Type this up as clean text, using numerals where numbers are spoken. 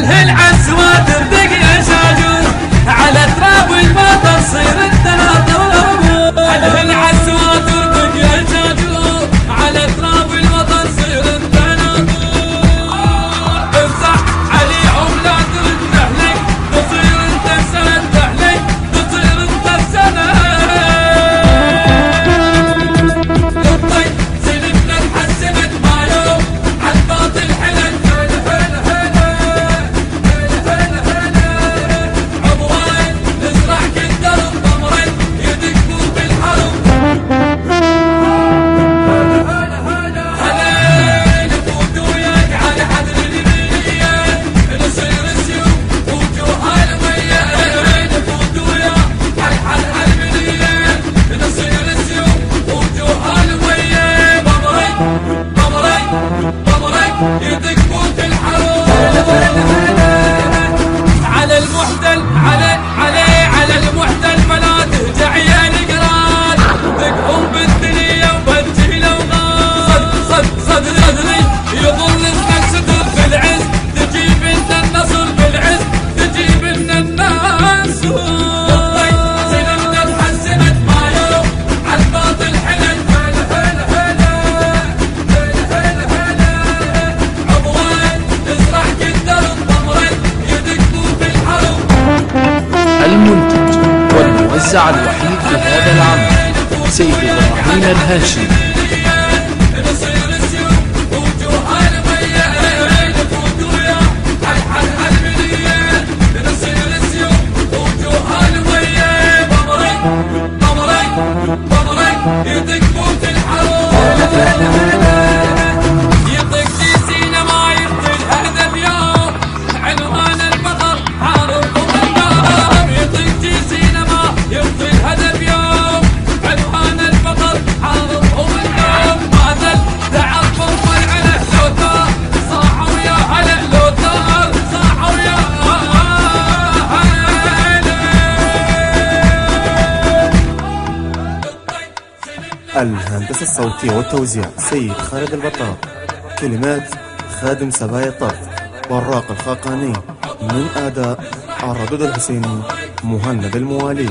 هل عسوى تردق يا شاجور على تراب المطر صير التناطور هل عسوى تردق يا شاجور على تراب المطر صير التناطور امسح علي عملة ترده لك تصير انت سنة لك تصير انت سنة للطيب سلمنا تحسبت ما يوم عالباطل حلت على المحتل على المحتل فلا تهجع يا نقران تقوم بالدنيا وبالجهل وغار صدري يظل اسمك صدر بالعز تجيب لنا النصر بالعز تجيب لنا الناس سلمنا تحسنت ما يوم عالباطل حلت المنتج والموزع الوحيد لهذا العمل سيد إبراهيم الهاشمي. الهندسة الصوتية والتوزيع سيد خالد البطار. كلمات خادم سبايا الطرف براق الخاقاني. من أداء الردود الحسيني مهند الموالي.